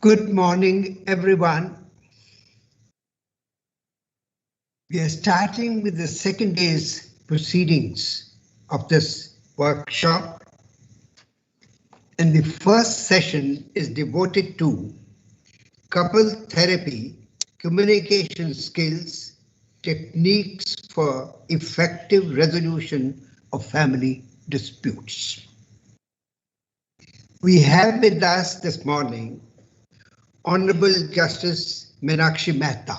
Good morning, everyone. We are starting with the second day's proceedings of this workshop. And the first session is devoted to couple therapy, communication skills, techniques for effective resolution of family disputes. We have with us this morning Honorable Justice Meenakshi Mehta.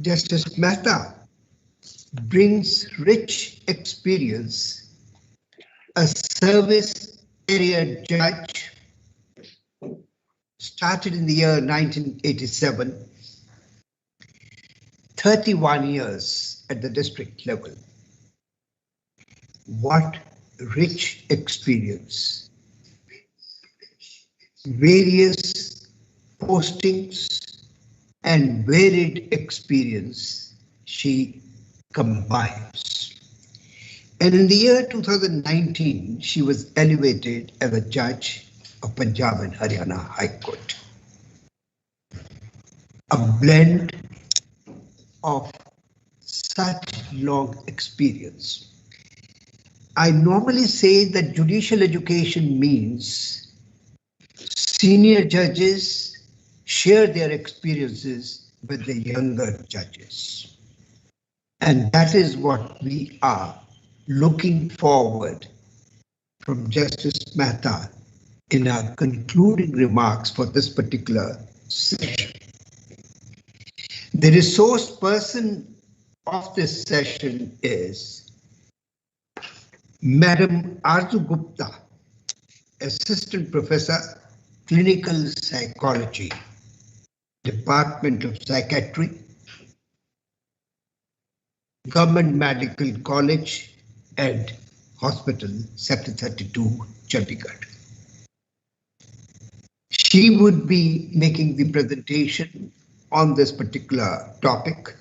Justice Mehta brings rich experience, a service area judge, started in the year 1987, 31 years at the district level. What rich experience. Various postings and varied experience she combines. And in the year 2019, she was elevated as a judge of Punjab and Haryana High Court. A blend of such long experience. I normally say that judicial education means senior judges share their experiences with the younger judges. And that is what we are looking forward from Justice Mehta in our concluding remarks for this particular session. The resource person of this session is Madam Aarzu Gupta, Assistant Professor, Clinical Psychology, Department of Psychiatry, Government Medical College and Hospital, Sector 32, Chandigarh. She would be making the presentation on this particular topic,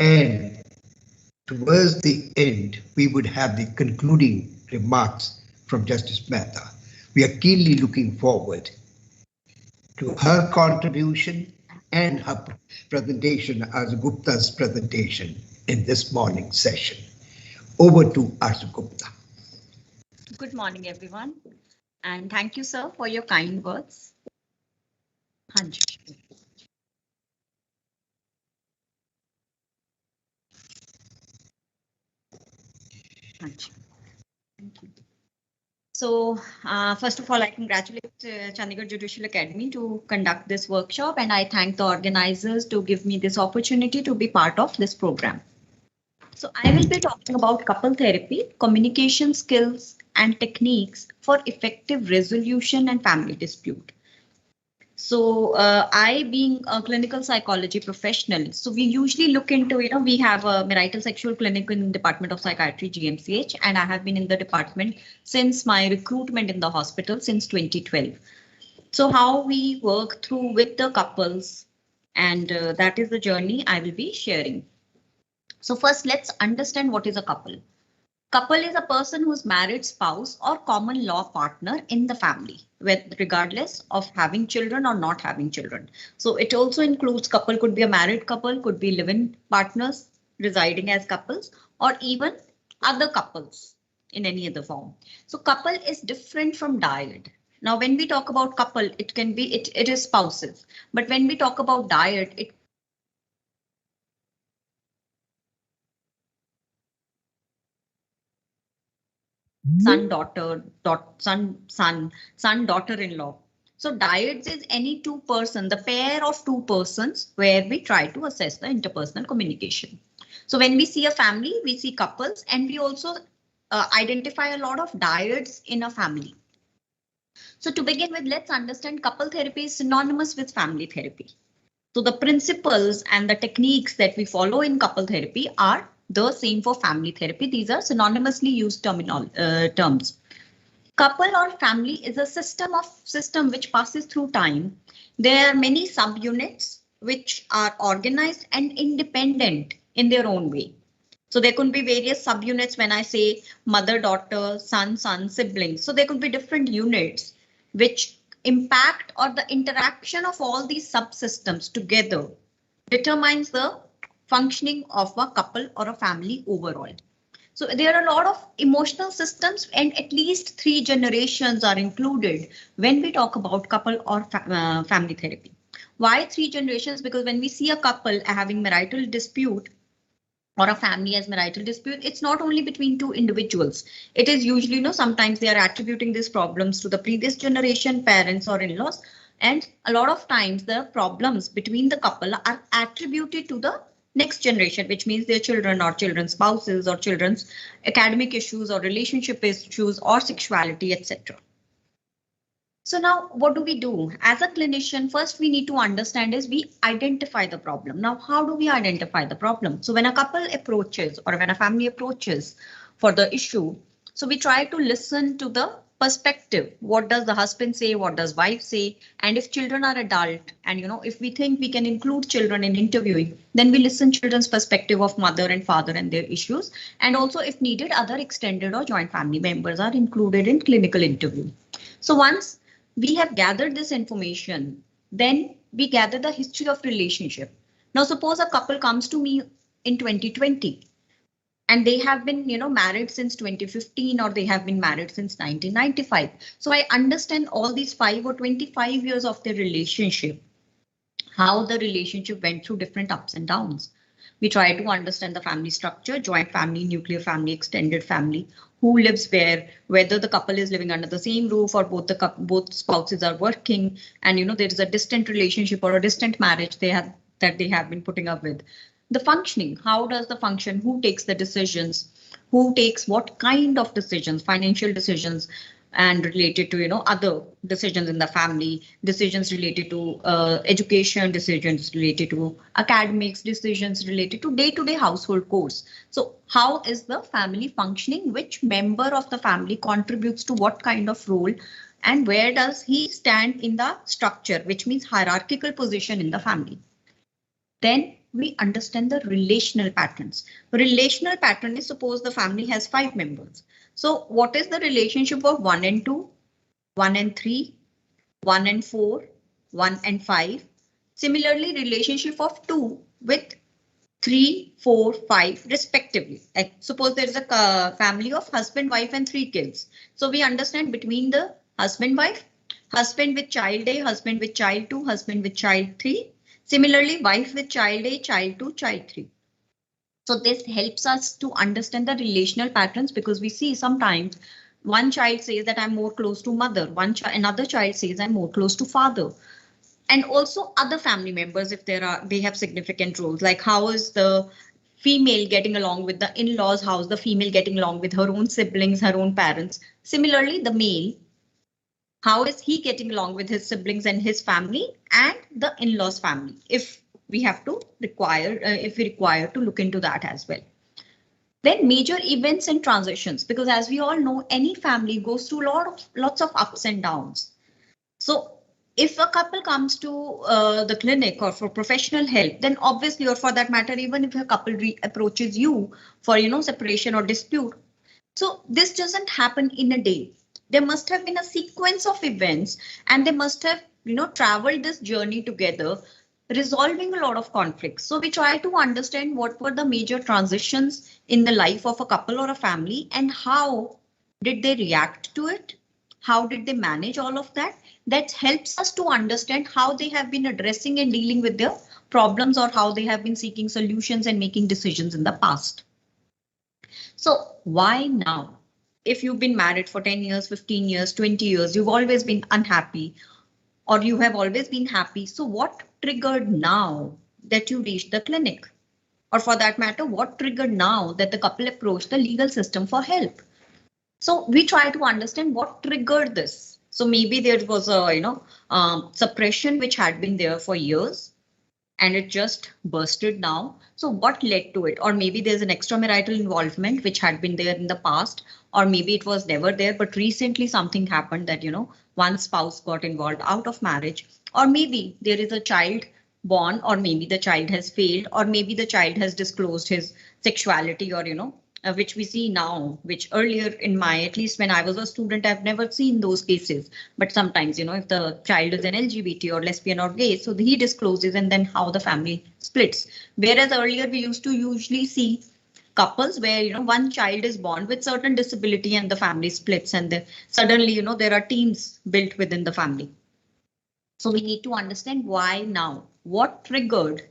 and towards the end, we would have the concluding remarks from Justice Mehta. We are keenly looking forward to her contribution and her presentation as Gupta's presentation in this morning's session. Over to Aarzu Gupta. Good morning, everyone, and thank you, sir, for your kind words. Hanji. Thank you. So, first of all, I congratulate Chandigarh Judicial Academy to conduct this workshop, and I thank the organizers to give me this opportunity to be part of this program. So, I will be talking about couple therapy, communication skills, and techniques for effective resolution and family dispute. So I, being a clinical psychology professional, so we usually look into, we have a Marital sexual clinic in the Department of Psychiatry, GMCH, and I have been in the department since my recruitment in the hospital since 2012. So how we work through with the couples, and that is the journey I will be sharing. So first, let's understand what is a couple. Couple is a person who's married spouse or common law partner in the family, regardless of having children or not having children. So it also includes couple, could be a married couple, could be live-in partners residing as couples, or even other couples in any other form. So couple is different from dyad. Now, when we talk about couple, it can be, it is spouses. But when we talk about dyad, it son, daughter, son, daughter-in-law. So dyads is any two person, the pair of two persons where we try to assess the interpersonal communication. So when we see a family, we see couples, and we also identify a lot of dyads in a family. So to begin with, let's understand couple therapy is synonymous with family therapy. So the principles and the techniques that we follow in couple therapy are the same for family therapy. These are synonymously used terms. Couple or family is a system which passes through time. There are many subunits which are organized and independent in their own way. So there could be various subunits when I say mother, daughter, son, siblings. So there could be different units which impact or the interaction of all these subsystems together determines the functioning of a couple or a family overall. So there are a lot of emotional systems, and at least 3 generations are included when we talk about couple or family therapy. Why 3 generations? Because when we see a couple having marital dispute or a family as marital dispute, it's not only between 2 individuals. It is usually, sometimes they are attributing these problems to the previous generation, parents or in-laws. And a lot of times the problems between the couple are attributed to the next generation, which means their children or children's spouses or children's academic issues or relationship issues or sexuality, etc. So now what do we do? As a clinician, first we need to understand is we identify the problem. Now, how do we identify the problem? So when a couple approaches or when a family approaches for the issue, so we try to listen to the perspective. What does the husband say? What does wife say? And if children are adult and, if we think we can include children in interviewing, then we listen children's perspective of mother and father and their issues. And also if needed, other extended or joint family members are included in clinical interview. So once we have gathered this information, then we gather the history of relationship. Now, suppose a couple comes to me in 2020 and they have been, married since 2015 or they have been married since 1995. So I understand all these 5 or 25 years of their relationship, how the relationship went through different ups and downs. We try to understand the family structure, joint family, nuclear family, extended family, who lives where, whether the couple is living under the same roof or both spouses are working, and there is a distant relationship or a distant marriage that they have been putting up with. The functioning, how does the function, who takes the decisions, who takes what kind of decisions, financial decisions, and related to other decisions in the family, decisions related to education, decisions related to academics, decisions related to day-to-day household chores. So how is the family functioning? Which member of the family contributes to what kind of role, and where does he stand in the structure, which means hierarchical position in the family? Then we understand the relational patterns. Relational pattern is, suppose the family has 5 members. So what is the relationship of 1 and 2, 1 and 3, 1 and 4, 1 and 5? Similarly, relationship of 2 with 3, 4, 5 respectively. Suppose there is a family of husband, wife and 3 kids. So we understand between the husband, wife, husband with child A, husband with child 2, husband with child 3. Similarly, wife with child A, child 2, child 3. So this helps us to understand the relational patterns, because we see sometimes one child says that I'm more close to mother, another child says I'm more close to father. And also other family members, if they have significant roles, like how is the female getting along with the in-laws, how is the female getting along with her own siblings, her own parents. Similarly, the male, how is he getting along with his siblings and his family and the in-laws family, if we require to look into that as well. Then major events and transitions, because as we all know, any family goes through lots of ups and downs. So if a couple comes to the clinic or for professional help, then obviously, or for that matter, even if a couple approaches you for separation or dispute, so this doesn't happen in a day. There must have been a sequence of events, and they must have traveled this journey together, resolving a lot of conflicts. So we try to understand what were the major transitions in the life of a couple or a family, and how did they react to it? How did they manage all of that? That helps us to understand how they have been addressing and dealing with their problems, or how they have been seeking solutions and making decisions in the past. So why now? If you've been married for 10 years, 15 years, 20 years, you've always been unhappy, or you have always been happy. So what triggered now that you reached the clinic? Or for that matter, what triggered now that the couple approached the legal system for help? So we try to understand what triggered this. So maybe there was a suppression which had been there for years, and it just bursted now. So what led to it? Or maybe there's an extramarital involvement which had been there in the past, or maybe it was never there, but recently something happened that, one spouse got involved out of marriage, or maybe there is a child born, or maybe the child has failed, or maybe the child has disclosed his sexuality, or, which we see now, which earlier in my, at least when I was a student, I've never seen those cases. But sometimes, if the child is an LGBT or lesbian or gay, so he discloses and then how the family splits. Whereas earlier we used to usually see couples where, one child is born with certain disability and the family splits and suddenly, there are teams built within the family. So we need to understand why now, what triggered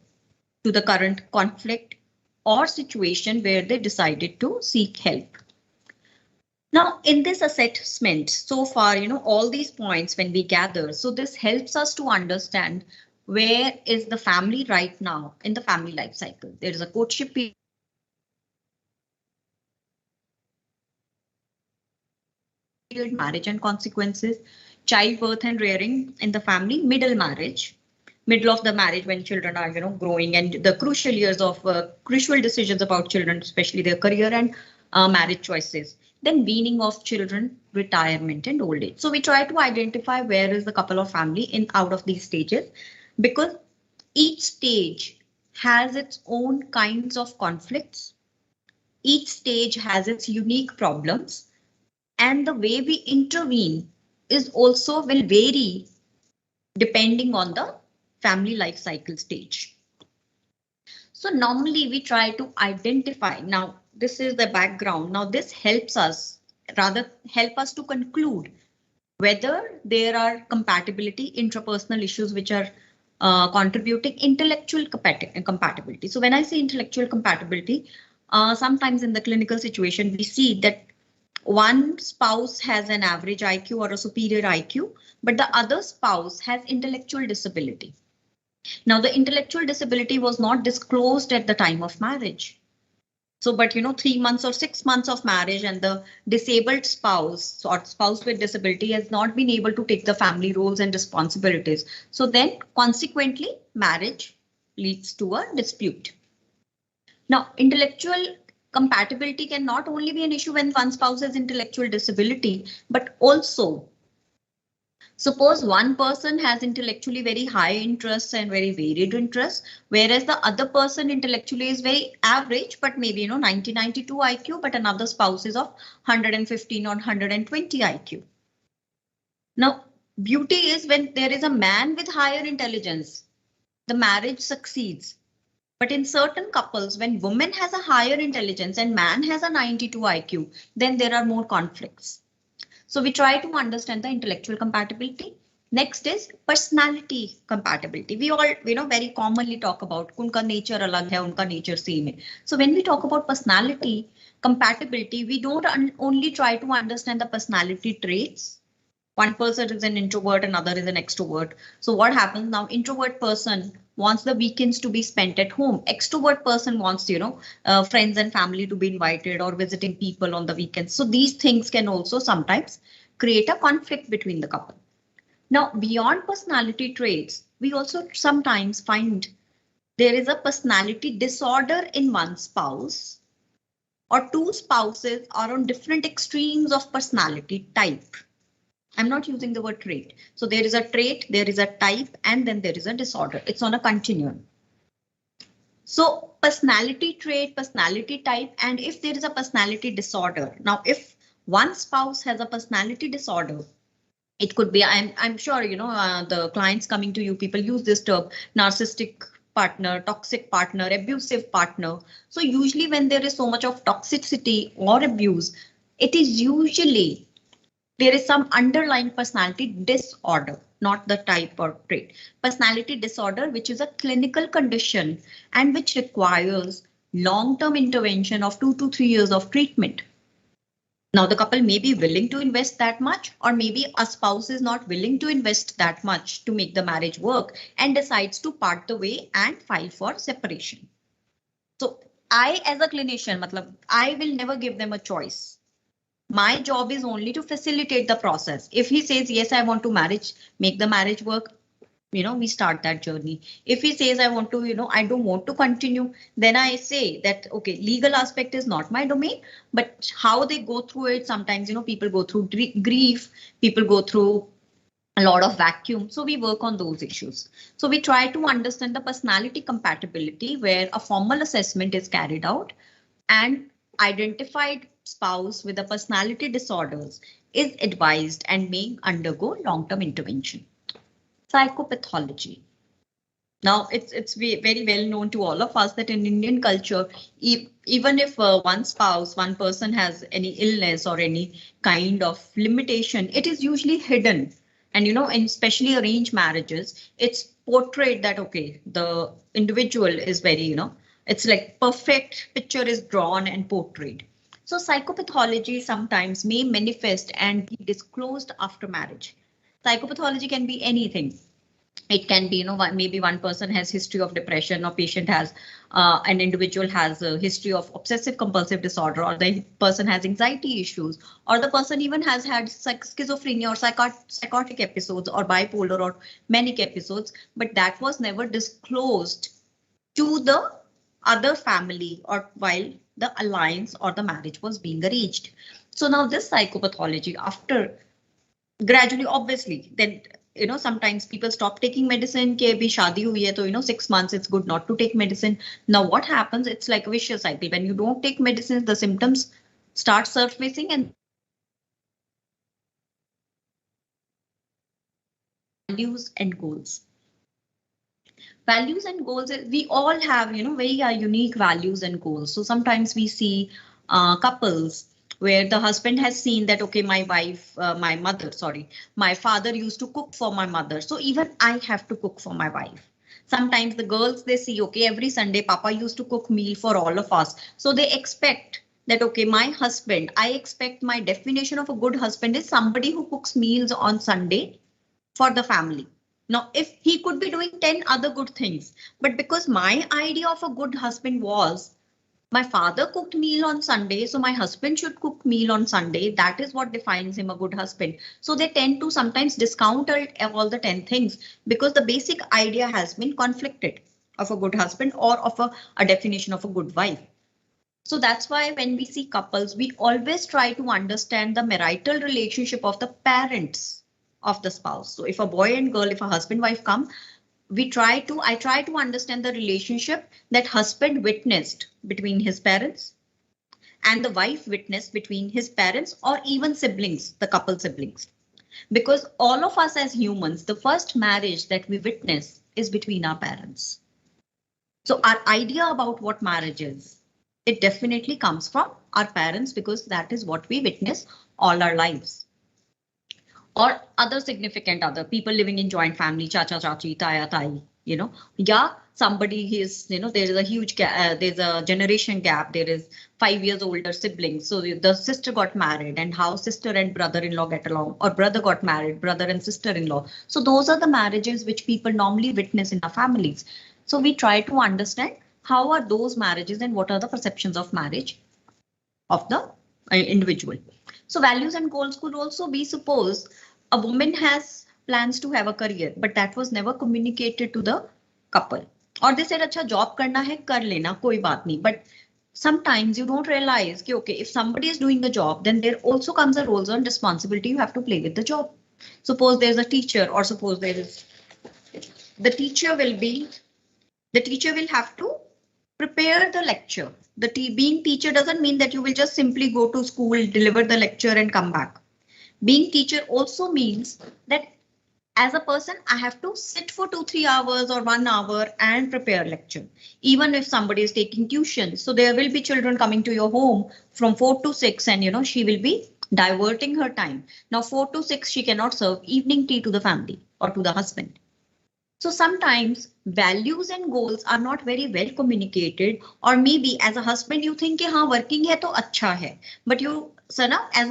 to the current conflict or situation where they decided to seek help. Now, in this assessment, so far, all these points when we gather, so this helps us to understand where is the family right now in the family life cycle. There is a courtship period, marriage and consequences, childbirth and rearing in the family, middle of the marriage when children are, growing, and the crucial years of crucial decisions about children, especially their career and marriage choices. Then weaning of children, retirement and old age. So we try to identify where is the couple or family in out of these stages, because each stage has its own kinds of conflicts. Each stage has its unique problems, and the way we intervene is also will vary depending on the family life cycle stage. So normally we try to identify, now this is the background, now this helps us to conclude whether there are compatibility, intrapersonal issues which are contributing intellectual compatibility. So when I say intellectual compatibility, sometimes in the clinical situation we see that one spouse has an average IQ or a superior IQ, but the other spouse has intellectual disability. Now, the intellectual disability was not disclosed at the time of marriage. So, but 3 months or 6 months of marriage and the disabled spouse or spouse with disability has not been able to take the family roles and responsibilities. So then consequently, marriage leads to a dispute. Now, intellectual compatibility can not only be an issue when one spouse has intellectual disability, but also suppose one person has intellectually very high interests and very varied interests, whereas the other person intellectually is very average, but maybe 90, 92 IQ, but another spouse is of 115 or 120 IQ. Now, beauty is when there is a man with higher intelligence, the marriage succeeds. But in certain couples, when woman has a higher intelligence and man has a 92 IQ, then there are more conflicts. So we try to understand the intellectual compatibility. Next is personality compatibility. We all, very commonly talk about unka nature alag hai, unka nature same hai. So when we talk about personality compatibility, we don't only try to understand the personality traits. One person is an introvert, another is an extrovert. So what happens now? Introvert person wants the weekends to be spent at home. Extrovert person wants, friends and family to be invited or visiting people on the weekends. So these things can also sometimes create a conflict between the couple. Now, beyond personality traits, we also sometimes find there is a personality disorder in one spouse, or two spouses are on different extremes of personality type. I'm not using the word trait. So there is a trait, there is a type, and then there is a disorder. It's on a continuum. So personality trait, personality type, and if there is a personality disorder. Now, if one spouse has a personality disorder, it could be, I'm sure, the clients coming to you, people use this term, narcissistic partner, toxic partner, abusive partner. So usually when there is so much of toxicity or abuse, it is usually there is some underlying personality disorder, not the type or trait. Personality disorder, which is a clinical condition and which requires long-term intervention of 2 to 3 years of treatment. Now, the couple may be willing to invest that much, or maybe a spouse is not willing to invest that much to make the marriage work and decides to part the way and file for separation. So I, as a clinician, I will never give them a choice. My job is only to facilitate the process. If he says, yes, I want to make the marriage work, we start that journey. If he says, I want to, I don't want to continue, then I say that, okay, legal aspect is not my domain, but how they go through it, sometimes, people go through grief, people go through a lot of vacuum. So we work on those issues. So we try to understand the personality compatibility where a formal assessment is carried out. And identified spouse with a personality disorders is advised and may undergo long-term intervention. Psychopathology. Now, it's very well known to all of us that in Indian culture, even if one spouse, one person has any illness or any kind of limitation, it is usually hidden. And, in especially arranged marriages, it's portrayed that, okay, the individual is very, it's like perfect picture is drawn and portrayed. So psychopathology sometimes may manifest and be disclosed after marriage. Psychopathology can be anything. It can be, maybe one person has history of depression, or patient has, an individual has a history of obsessive compulsive disorder, or the person has anxiety issues, or the person even has had schizophrenia or psychotic episodes or bipolar or manic episodes, but that was never disclosed to the other family or while the alliance or the marriage was being arranged. So now this psychopathology, after gradually, obviously, then sometimes people stop taking medicine. Ke abhi shaadi hui hai, to 6 months it's good not to take medicine. Now what happens? It's like a vicious cycle. When you don't take medicines, the symptoms start surfacing and values and goals. Values and goals, we all have, very unique values and goals. So sometimes we see couples where the husband has seen that, okay, my father used to cook for my mother. So even I have to cook for my wife. Sometimes the girls, they see, okay, every Sunday, Papa used to cook meal for all of us. So they expect that, okay, my husband, I expect my definition of a good husband is somebody who cooks meals on Sunday for the family. Now, if he could be doing 10 other good things, but because my idea of a good husband was my father cooked meal on Sunday, so my husband should cook meal on Sunday. That is what defines him a good husband. So they tend to sometimes discount all the 10 things because the basic idea has been conflicted of a good husband or of a definition of a good wife. So that's why when we see couples, we always try to understand the marital relationship of the parents of the spouse. So if a boy and girl, if a husband wife come, I try to understand the relationship that husband witnessed between his parents and the wife witnessed between his parents or even siblings, the couple siblings. Because all of us as humans, the first marriage that we witness is between our parents. So our idea about what marriage is, it definitely comes from our parents because that is what we witness all our lives. Or other significant other people living in joint family, chacha, chachi, taya, tai, yeah, somebody is, there is a huge gap, there's a generation gap, there is 5 years older siblings. So the sister got married and how sister and brother-in-law get along, or brother got married, brother and sister-in-law. So those are the marriages which people normally witness in our families. So we try to understand how are those marriages and what are the perceptions of marriage of the individual. So values and goals could also be, suppose a woman has plans to have a career, but that was never communicated to the couple. Or they said, acha, job karna hai, kar lena, koi baat nahi. But sometimes you don't realize, ki, okay, if somebody is doing a job, then there also comes a roles and responsibility you have to play with the job. Suppose there's a teacher, or suppose there is, the teacher will have to prepare the lecture. Being teacher doesn't mean that you will just simply go to school, deliver the lecture and come back. Being teacher also means that as a person, I have to sit for 2-3 hours or 1 hour and prepare lecture. Even if somebody is taking tuition, so there will be children coming to your home from 4 to 6 and she will be diverting her time. Now 4 to 6, she cannot serve evening tea to the family or to the husband. So sometimes values and goals are not very well communicated, or maybe as a husband you think कि हाँ working है तो अच्छा है, but you Sana, as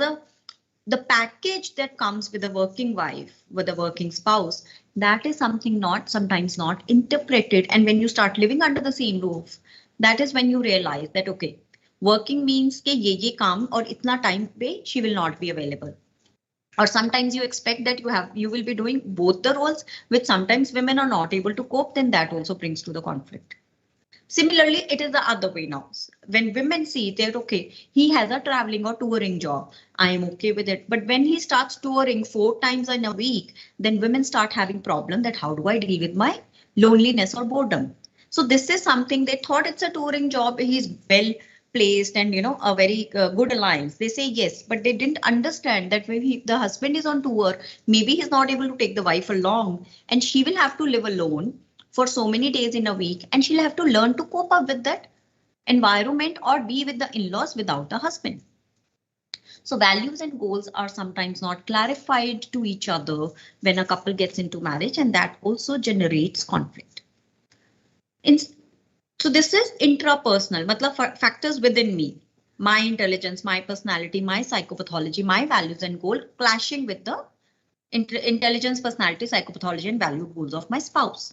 the package that comes with a working wife, with a working spouse, that is something sometimes not interpreted. And when you start living under the same roof, that is when you realize that, okay, working means कि ये काम और इतना time पे she will not be available. Or sometimes you expect that you will be doing both the roles, which sometimes women are not able to cope, then that also brings to the conflict. Similarly, it is the other way now. When women see that, okay, he has a traveling or touring job, I am okay with it. But when he starts touring 4 times in a week, then women start having problem that how do I deal with my loneliness or boredom? So this is something they thought it's a touring job. He's well placed and, a very good alliance, they say yes, but they didn't understand that maybe the husband is on tour, maybe he's not able to take the wife along, and she will have to live alone for so many days in a week, and she'll have to learn to cope up with that environment or be with the in-laws without the husband. So values and goals are sometimes not clarified to each other when a couple gets into marriage, and that also generates conflict. So this is intrapersonal, matlab factors within me, my intelligence, my personality, my psychopathology, my values and goal clashing with the intelligence, personality, psychopathology and value goals of my spouse.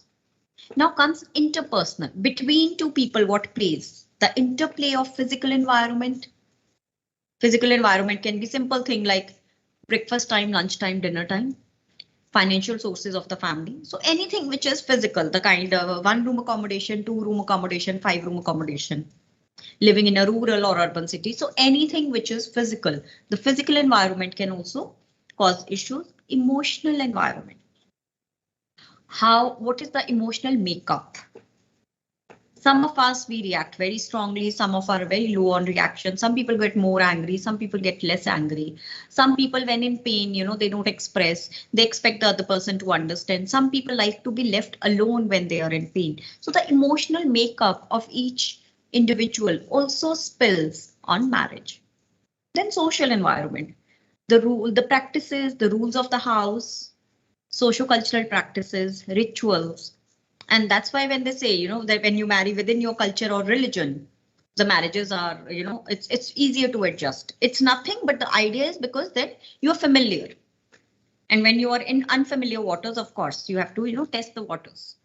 Now comes interpersonal, between two people, what plays? The interplay of physical environment. Physical environment can be simple thing like breakfast time, lunch time, dinner time, financial sources of the family. So anything which is physical, the kind of 1-room accommodation, 2-room accommodation, 5-room accommodation, living in a rural or urban city. So anything which is physical, the physical environment can also cause issues. Emotional environment. What is the emotional makeup? Some of us, we react very strongly. Some of us are very low on reaction. Some people get more angry. Some people get less angry. Some people, when in pain, they don't express. They expect the other person to understand. Some people like to be left alone when they are in pain. So the emotional makeup of each individual also spills on marriage. Then social environment, the practices, the rules of the house, socio-cultural practices, rituals. And that's why when they say, that when you marry within your culture or religion, the marriages are, it's easier to adjust. It's nothing, but the idea is because that you're familiar. And when you are in unfamiliar waters, of course, you have to, test the waters.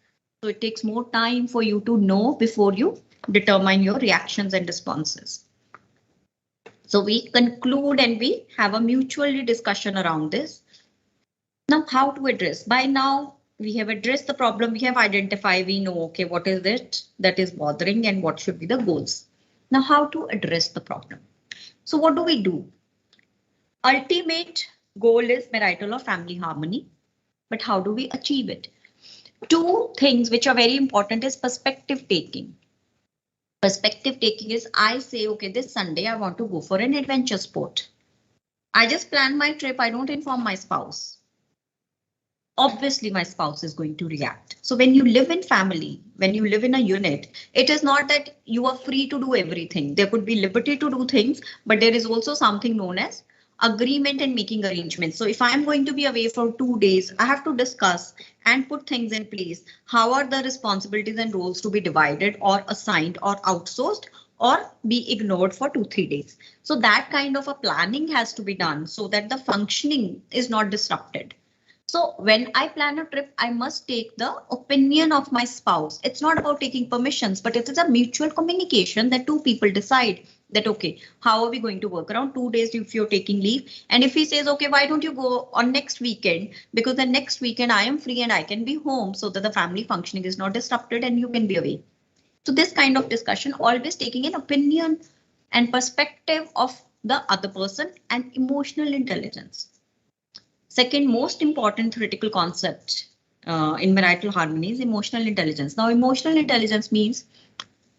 So it takes more time for you to know before you determine your reactions and responses. So we conclude and we have a mutual discussion around this. Now, how to address? By now, we have addressed the problem, we have identified, we know, okay, what is it that is bothering and what should be the goals. Now, how to address the problem? So what do we do? Ultimate goal is marital or family harmony, but how do we achieve it? Two things which are very important is perspective taking. Perspective taking is I say, okay, this Sunday I want to go for an adventure sport. I just plan my trip, I don't inform my spouse. Obviously, my spouse is going to react. So when you live in family, when you live in a unit, it is not that you are free to do everything. There could be liberty to do things, but there is also something known as agreement and making arrangements. So if I'm going to be away for 2 days, I have to discuss and put things in place. How are the responsibilities and roles to be divided or assigned or outsourced or be ignored for 2-3 days? So that kind of a planning has to be done so that the functioning is not disrupted. So when I plan a trip, I must take the opinion of my spouse. It's not about taking permissions, but it is a mutual communication that two people decide that, okay, how are we going to work around 2 days if you're taking leave? And if he says, okay, why don't you go on next weekend? Because the next weekend I am free and I can be home so that the family functioning is not disrupted and you can be away. So this kind of discussion, always taking an opinion and perspective of the other person and emotional intelligence. Second most important theoretical concept in marital harmony is emotional intelligence. Now, emotional intelligence means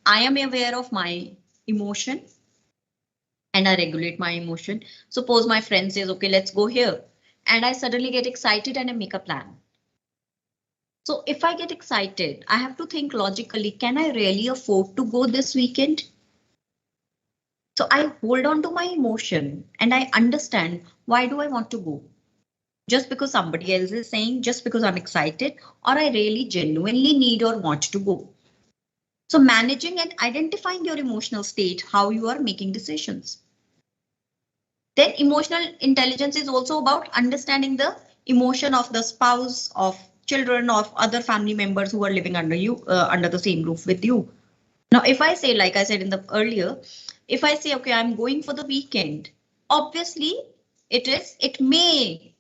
I am aware of my emotion and I regulate my emotion. Suppose my friend says, okay, let's go here. And I suddenly get excited and I make a plan. So if I get excited, I have to think logically, can I really afford to go this weekend? So I hold on to my emotion and I understand, why do I want to go? Just because somebody else is saying, just because I'm excited, or I really genuinely need or want to go. So managing and identifying your emotional state, how you are making decisions. Then emotional intelligence is also about understanding the emotion of the spouse, of children, of other family members who are living under you, under the same roof with you. Now, if I say, like I said in the earlier, if I say, okay, I'm going for the weekend, obviously it may.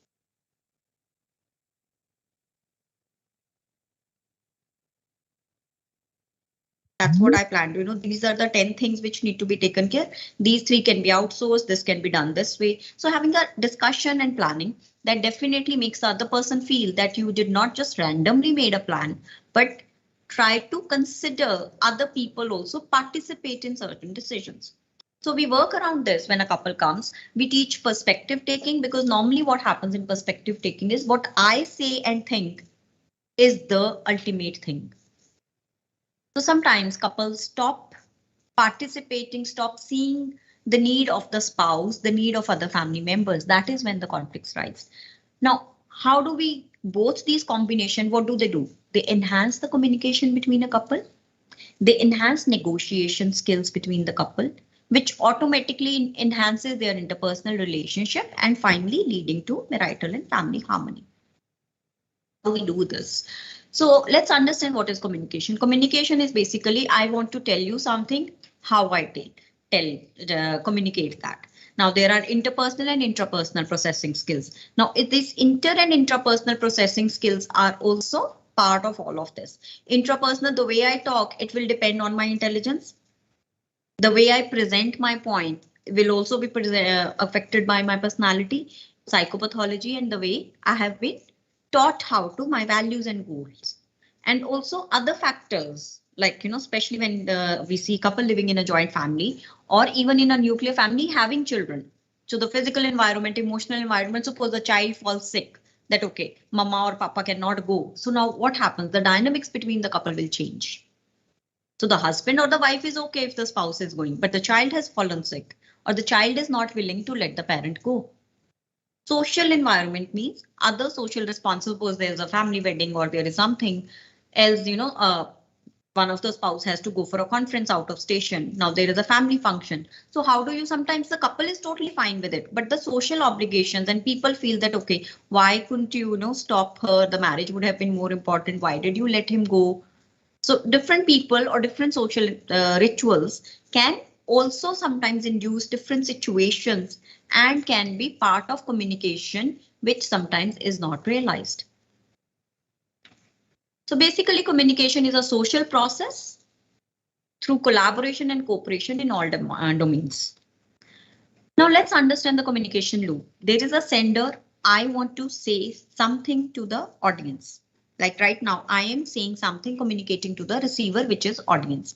That's what I planned. These are the 10 things which need to be taken care. These 3 can be outsourced. This can be done this way. So having a discussion and planning that definitely makes the other person feel that you did not just randomly made a plan, but try to consider other people also participate in certain decisions. So we work around this when a couple comes. We teach perspective taking, because normally what happens in perspective taking is what I say and think is the ultimate thing. So sometimes couples stop participating, stop seeing the need of the spouse, the need of other family members. That is when the conflicts rise. Now, how do we both these combination? What do? They enhance the communication between a couple. They enhance negotiation skills between the couple, which automatically enhances their interpersonal relationship and finally leading to marital and family harmony. How we do this? So let's understand what is communication. Communication is basically, I want to tell you something, how I communicate that. Now there are interpersonal and intrapersonal processing skills. Now these inter and intrapersonal processing skills are also part of all of this. Intrapersonal, the way I talk, it will depend on my intelligence. The way I present my point will also be affected by my personality, psychopathology, and the way I have been taught how to, my values and goals. And also other factors, like, especially when we see couple living in a joint family or even in a nuclear family having children. So the physical environment, emotional environment, suppose the child falls sick, that okay, mama or papa cannot go. So now what happens? The dynamics between the couple will change. So the husband or the wife is okay if the spouse is going, but the child has fallen sick or the child is not willing to let the parent go. Social environment means other social responsibilities. There's a family wedding or there is something else, one of the spouse has to go for a conference out of station. Now there is a family function. So how do you, sometimes the couple is totally fine with it, but the social obligations and people feel that, okay, why couldn't you, stop her? The marriage would have been more important. Why did you let him go? So different people or different social rituals can also sometimes induce different situations and can be part of communication, which sometimes is not realized. So basically communication is a social process through collaboration and cooperation in all domains. Now let's understand the communication loop. There is a sender. I want to say something to the audience. Like right now, I am saying something, communicating to the receiver, which is audience.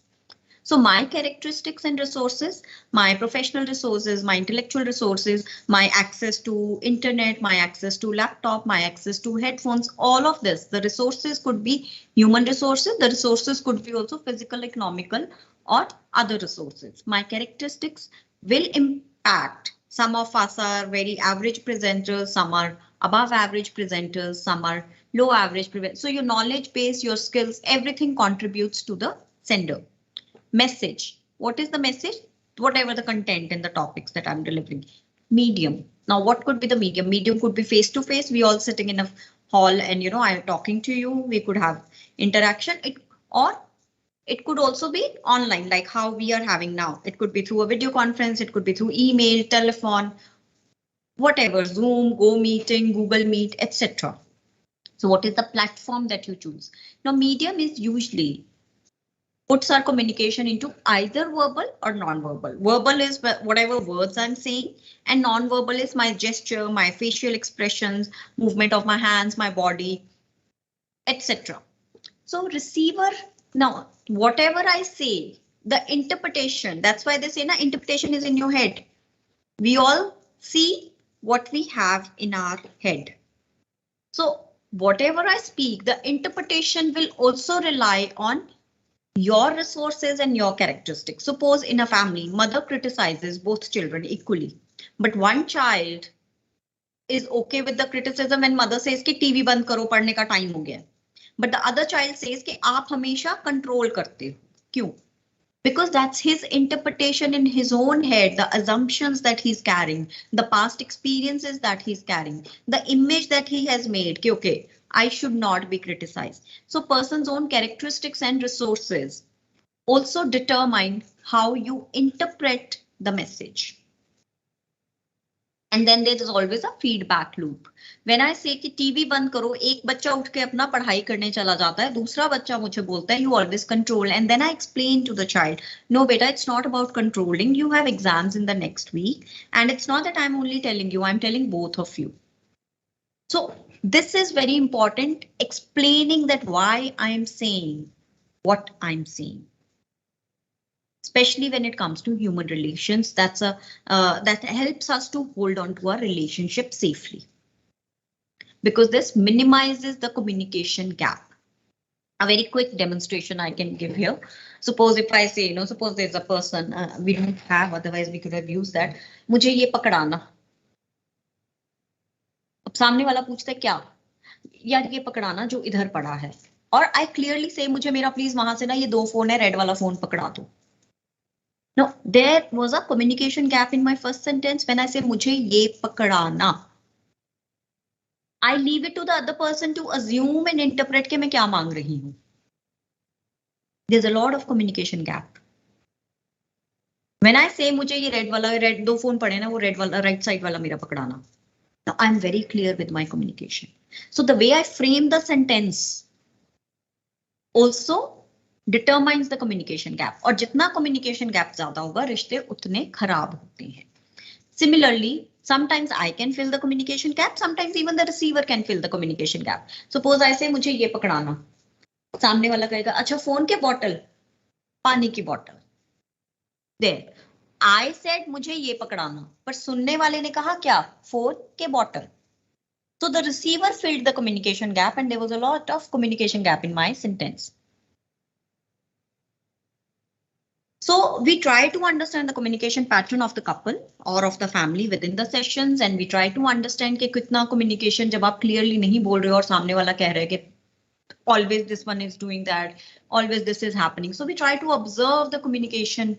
So my characteristics and resources, my professional resources, my intellectual resources, my access to internet, my access to laptop, my access to headphones, all of this, the resources could be human resources. The resources could be also physical, economical, or other resources. My characteristics will impact. Some of us are very average presenters, some are above average presenters, some are low average. So your knowledge base, your skills, everything contributes to the sender. Message. What is the message? Whatever the content and the topics that I'm delivering. Medium. Now, what could be the medium? Medium could be face to face. We all sitting in a hall and, I'm talking to you. We could have interaction. It could also be online, like how we are having now. It could be through a video conference. It could be through email, telephone, whatever, Zoom, Go Meeting, Google Meet, etc. So what is the platform that you choose? Now, medium is usually puts our communication into either verbal or non-verbal. Verbal is whatever words I'm saying, and non-verbal is my gesture, my facial expressions, movement of my hands, my body, etc. So receiver, now whatever I say, the interpretation, that's why they say na, interpretation is in your head. We all see what we have in our head. So whatever I speak, the interpretation will also rely on your resources and your characteristics. Suppose in a family, mother criticizes both children equally, but one child is okay with the criticism when mother says कि TV बंद करो पढ़ने का time हो गया, but the other child says कि आप हमेशा control करते हो. क्यों? Because that's his interpretation in his own head, the assumptions that he's carrying, the past experiences that he's carrying, the image that he has made, कि okay, I should not be criticized. So person's own characteristics and resources also determine how you interpret the message. And then there is always a feedback loop. When I say कि TV बंद करो, एक बच्चा उठ के अपना पढ़ाई करने चला जाता है, दूसरा बच्चा मुझे बोलता है you always control, and then I explain to the child, no beta, it's not about controlling. You have exams in the next week, and it's not that I'm only telling you, I'm telling both of you. So this is very important, explaining that why I'm saying what I'm saying. especially when it comes to human relations. That helps us to hold on to our relationship safely, because this minimizes the communication gap. A very quick demonstration I can give here. Suppose if I say, suppose there's a person, we don't have, otherwise we could have used that. मुझे ये पकड़ाना. अब सामने वाला पूछता है क्या? यार ये पकड़ाना जो इधर पड़ा है. और I clearly say मुझे मेरा प्लीज वहां से ना ये 2 फोन है, रेड वाला फोन पकड़ा दो. No, there was a communication gap in my first sentence when I say मुझे ये पकड़ाना. I leave it to the other person to assume and interpret के मैं क्या मांग रही हूँ. There's a lot of communication gap. When I say मुझे ये रेड 2 फोन पड़े ना, वो रेड वाला राइट साइड वाला मेरा पकड़ाना. Now I'm very clear with my communication. So the way I frame the sentence also determines the communication gap. और जितना communication gap ज्यादा होगा, रिश्ते उतने खराब होते हैं. Similarly, sometimes I can fill the communication gap. Sometimes even the receiver can fill the communication gap. Suppose I say मुझे ये पकड़ाना. सामने वाला कहेगा अच्छा फोन के बॉटल, पानी की बॉटल. There, I said मुझे ये पकड़ाना, पर सुनने वाले ने कहा क्या? फोन के bottle. So the receiver filled the communication gap, and there was a lot of communication gap in my sentence. So we try to understand the communication pattern of the couple or of the family within the sessions, and we try to understand कि कितना communication जब आप clearly नहीं बोल रहे हो और सामने वाला कह रहा है कि always this one is doing that, always this is happening. So we try to observe the communication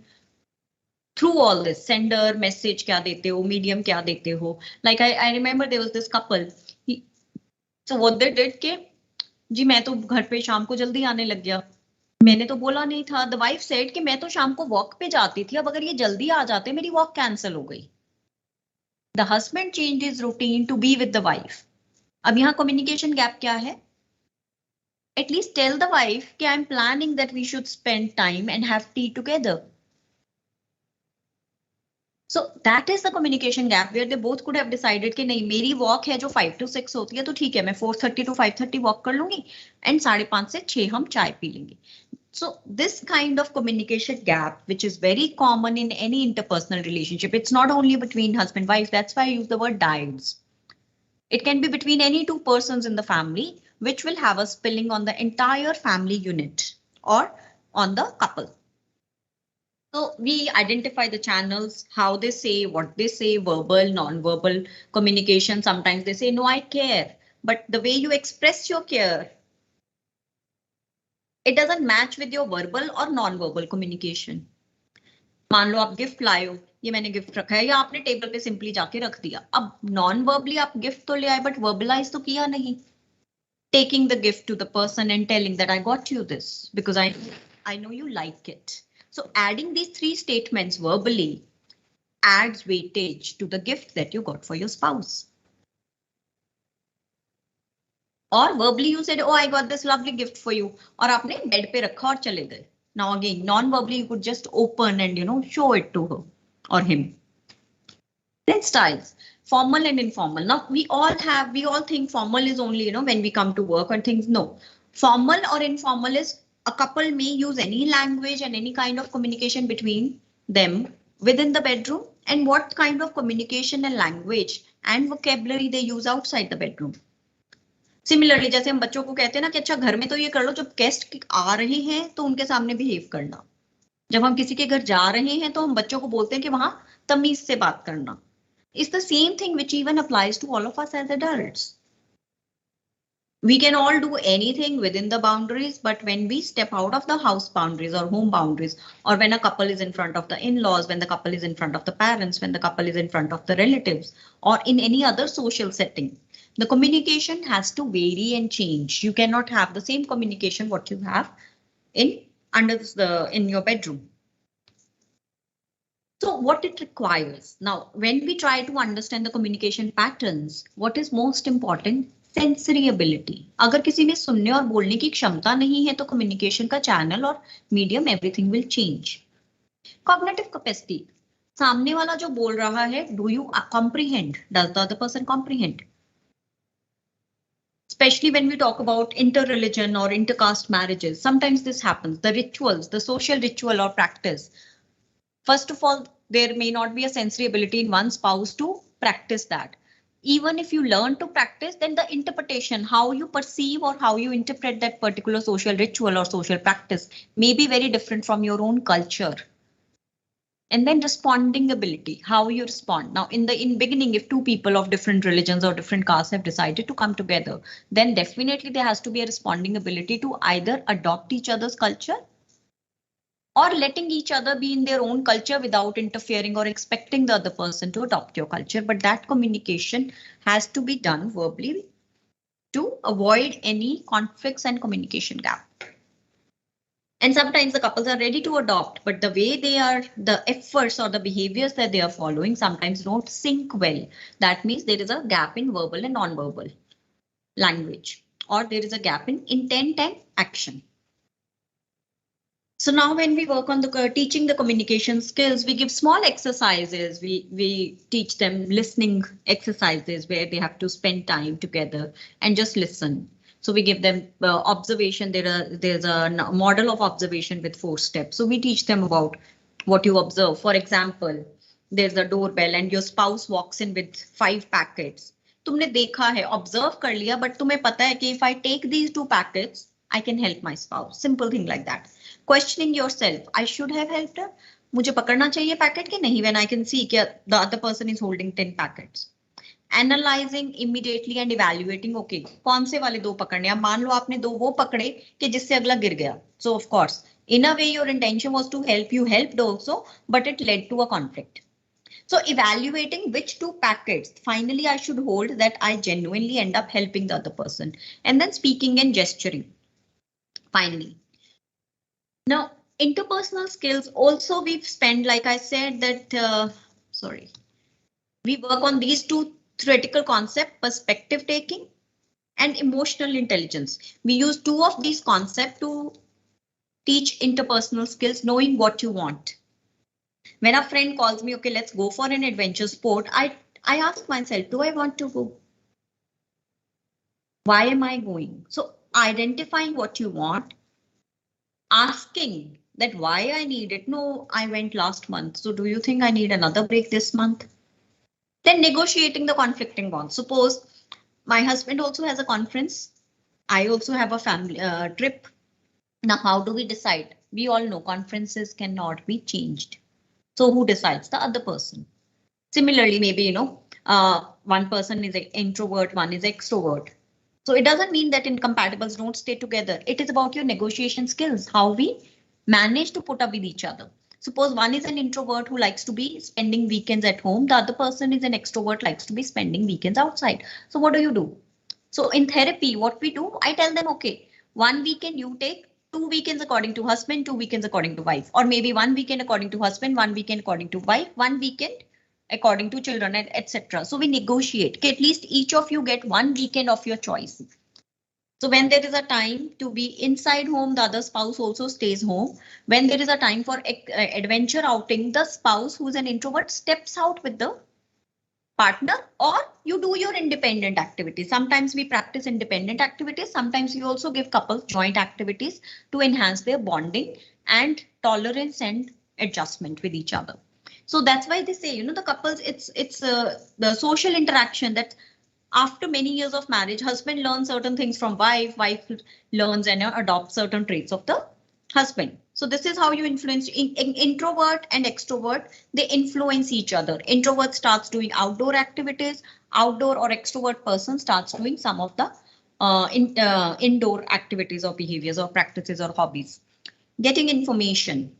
through all this. Sender, message क्या देते हो, medium क्या देते हो. Like I remember there was this couple. So what they did कि जी मैं तो घर पे शाम को जल्दी आने लग गया. मैंने तो बोला नहीं था. The wife said कि मैं तो शाम को वॉक पे जाती थी, अब अगर ये जल्दी आ जाते मेरी वॉक कैंसिल हो गई. The husband changed his routine to be with the wife. अब यहाँ communication gap क्या है? At least tell the wife कि I'm planning that we should spend time and have tea together. So that is the communication gap where they both could have decided कि नहीं मेरी walk है जो 5 to 6 होती है तो ठीक है मैं 4:30 to 5:30 वॉक कर लूंगी and 5:30 से 6 हम चाय पी लेंगे. So this kind of communication gap, which is very common in any interpersonal relationship, it's not only between husband wife. That's why I use the word dyads. It can be between any 2 persons in the family, which will have a spilling on the entire family unit or on the couple. So we identify the channels, how they say, what they say, verbal, non-verbal communication. Sometimes they say, no, I care. But the way you express your care, it doesn't match with your verbal or non-verbal communication. मान लो आप gift लाए हो, ये मैंने gift रखा है या आपने टेबल पे सिंपली जाके रख दिया. अब non-verbally आप गिफ्ट तो ले आए बट verbalize तो किया नहीं. Taking the gift to the person and telling that I got you this because I know you like it. So adding these 3 statements verbally adds weightage to the gift that you got for your spouse. Or verbally you said, oh, I got this lovely gift for you. और आपने bed पे रखा और चले गए. Now again, non-verbally you could just open and show it to her or him. Then styles, formal and informal. Now we all think formal is only when we come to work and things. No, formal or informal is a couple may use any language and any kind of communication between them within the bedroom, and what kind of communication and language and vocabulary they use outside the bedroom. Similarly, जैसे हम बच्चों को कहते हैं ना कि अच्छा घर में तो ये कर लो, जब गेस्ट आ रहे हैं तो उनके सामने बिहेव करना. जब हम किसी के घर जा रहे हैं तो हम बच्चों को बोलते हैं कि वहां तमीज से बात करना. It's the same thing which even applies to all of us as adults. We can all do anything within the boundaries, but when we step out of the house boundaries or home boundaries, or when a couple is in front of the in-laws, when the couple is in front of the parents, when the couple is in front of the relatives, or in any other social setting, the communication has to vary and change. You cannot have the same communication what you have in your bedroom. So what it requires. Now, when we try to understand the communication patterns, what is most important? Sensory ability. अगर किसी में सुनने और बोलने की क्षमता नहीं है तो communication का channel और medium everything will change. Cognitive capacity. सामने वाला जो बोल रहा है, do you comprehend? Does the other person comprehend? Especially when we talk about inter-religion or inter-caste marriages, sometimes this happens. The rituals, the social ritual or practice First of all, there may not be a sensory ability in one spouse to practice that. Even if you learn to practice, then the interpretation, how you perceive or how you interpret that particular social ritual or social practice may be very different from your own culture. And then responding ability, how you respond. Now, in beginning, if two people of different religions or different castes have decided to come together, then definitely there has to be a responding ability to either adopt each other's culture or letting each other be in their own culture without interfering or expecting the other person to adopt your culture. But that communication has to be done verbally to avoid any conflicts and communication gap. And sometimes the couples are ready to adopt, but the way they are, the efforts or the behaviors that they are following sometimes don't sync well. That means there is a gap in verbal and non-verbal language, or there is a gap in intent and action. So now when we work on the teaching the communication skills, we give small exercises. We teach them listening exercises where they have to spend time together and just listen. So we give them observation. There's a model of observation with 4 steps. So we teach them about what you observe. For example, there's a doorbell and your spouse walks in with 5 packets. तुमने देखा है, observe कर लिया, but तुम्हें पता है कि if I take these 2 packets, I can help my spouse. Simple thing like that. Questioning yourself, I should have helped her. मुझे पकड़ना चाहिए पैकेट के नहीं, when I can see कि the other person is holding 10 packets. Analyzing immediately and evaluating, okay, कौन से वाले 2 पकड़ने, अब मान लो आपने 2 वो पकड़े कि जिससे अगला गिर गया. So of course, in a way your intention was to help, you helped also, but it led to a conflict. So evaluating which 2 packets finally I should hold that I genuinely end up helping the other person, and then speaking and gesturing. Finally. Now, interpersonal skills also we've spent, like I said, that, we work on these 2 theoretical concepts, perspective taking and emotional intelligence. We use 2 of these concepts to teach interpersonal skills, knowing what you want. When a friend calls me, okay, let's go for an adventure sport, I ask myself, do I want to go? Why am I going? So identifying what you want, asking that why I need it. No, I went last month. So do you think I need another break this month? Then negotiating the conflicting bonds. Suppose my husband also has a conference. I also have a family trip. Now, how do we decide? We all know conferences cannot be changed. So who decides? The other person. Similarly, maybe, one person is an introvert, one is extrovert. So it doesn't mean that incompatibles don't stay together. It is about your negotiation skills, how we manage to put up with each other. Suppose one is an introvert who likes to be spending weekends at home. The other person is an extrovert, likes to be spending weekends outside. So what do? So in therapy, what we do, I tell them, okay, 1 weekend you take, 2 weekends according to husband, 2 weekends according to wife, or maybe 1 weekend according to husband, 1 weekend according to wife, 1 weekend according to children, and etc. So we negotiate. Okay, at least each of you get 1 weekend of your choice. So when there is a time to be inside home, the other spouse also stays home. When there is a time for adventure outing, the spouse who's an introvert steps out with the partner, or you do your independent activities. Sometimes we practice independent activities. Sometimes we also give couples joint activities to enhance their bonding and tolerance and adjustment with each other. So that's why they say, the couples, it's the social interaction that after many years of marriage, husband learns certain things from wife learns and adopts certain traits of the husband. So this is how you influence introvert and extrovert. They influence each other. Introvert starts doing outdoor activities. Outdoor or extrovert person starts doing some of the indoor activities or behaviors or practices or hobbies. Getting information.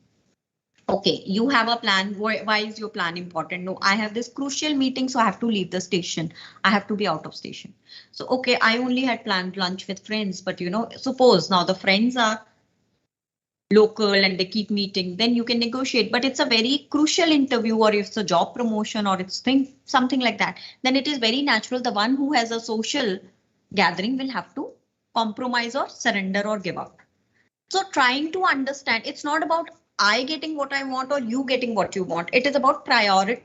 Okay, you have a plan. Why is your plan important? No, I have this crucial meeting, so I have to leave the station. I have to be out of station. So, okay, I only had planned lunch with friends, but suppose now the friends are local and they keep meeting, then you can negotiate. But it's a very crucial interview, or if it's a job promotion, or it's something like that, then it is very natural. The one who has a social gathering will have to compromise or surrender or give up. So trying to understand, it's not about I getting what I want or you getting what you want. It is about priority.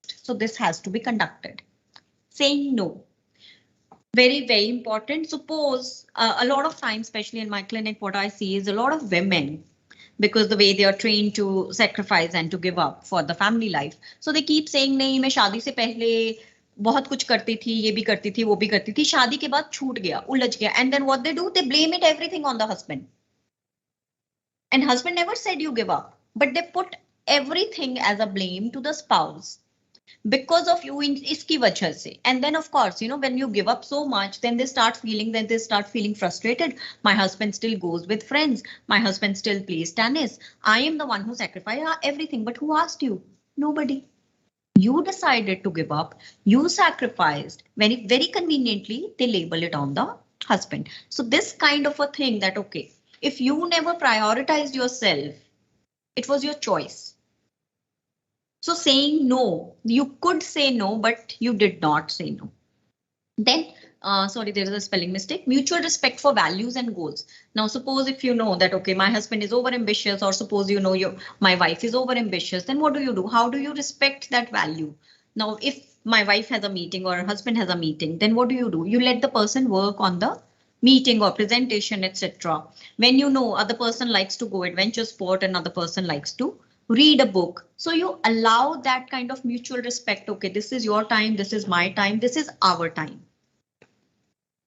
So this has to be conducted. Saying no. Very, very important. Suppose a lot of times, especially in my clinic, what I see is a lot of women, because the way they are trained to sacrifice and to give up for the family life. So they keep saying, नहीं मैं शादी से पहले बहुत कुछ करती थी, ये भी करती थी, वो भी करती थी, शादी के बाद छूट गया, उलझ गया. And then what they do, they blame it everything on the husband. And husband never said you give up, but they put everything as a blame to the spouse. Because of you in iski wajah se. And then of course, when you give up so much, then they start feeling frustrated. My husband still goes with friends. My husband still plays tennis. I am the one who sacrificed everything. But who asked you? Nobody. You decided to give up. You sacrificed. Very, very conveniently, they label it on the husband. So this kind of a thing that, okay, if you never prioritized yourself, it was your choice. So saying no, you could say no, but you did not say no. Then, sorry, there is a spelling mistake. Mutual respect for values and goals. Now, suppose if you know that, okay, my husband is over ambitious, or suppose you know my wife is over ambitious, then what do? How do you respect that value? Now, if my wife has a meeting or her husband has a meeting, then what do? You let the person work on the meeting or presentation, etc. When you know other person likes to go adventure sport, another person likes to read a book. So you allow that kind of mutual respect. Okay, this is your time, this is my time, this is our time.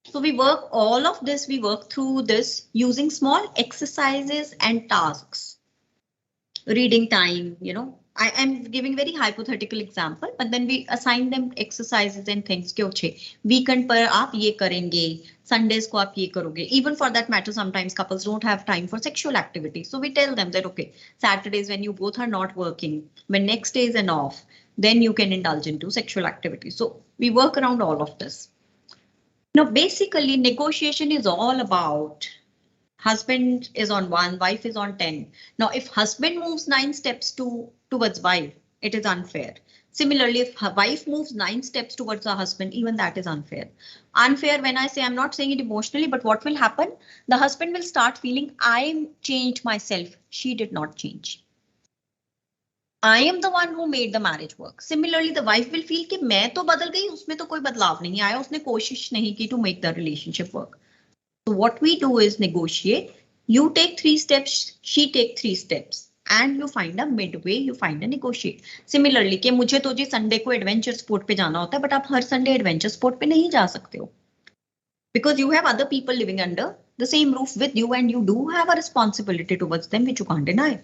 So we work all of this, we work through this using small exercises and tasks. Reading time, I am giving very hypothetical example, but then we assign them exercises and things. Weekend par aap ye karenge, Sundays ko aap ye karoge. Even for that matter, sometimes couples don't have time for sexual activity. So we tell them that, okay, Saturdays when you both are not working, when next day is an off, then you can indulge into sexual activity. So we work around all of this. Now, basically, negotiation is all about husband is on 1, wife is on 10. Now, if husband moves 9 steps towards wife, it is unfair. Similarly, if her wife moves 9 steps towards her husband, even that is unfair. Unfair, when I say, I'm not saying it emotionally, but what will happen? The husband will start feeling, I changed myself. She did not change. I am the one who made the marriage work. Similarly, the wife will feel कि मैं तो बदल गई, उसमें तो कोई बदलाव नहीं आया, उसने कोशिश नहीं की to make the relationship work. So what we do is negotiate. You take 3 steps, she take 3 steps, and you find a midway, you find a negotiate. Similarly, कि मुझे तो जी संडे को एडवेंचर स्पोर्ट पे जाना होता है, but आप हर Sunday adventure sport पे नहीं जा सकते हो. Because you have other people living under the same roof with you, and you do have a responsibility towards them, which you can't deny.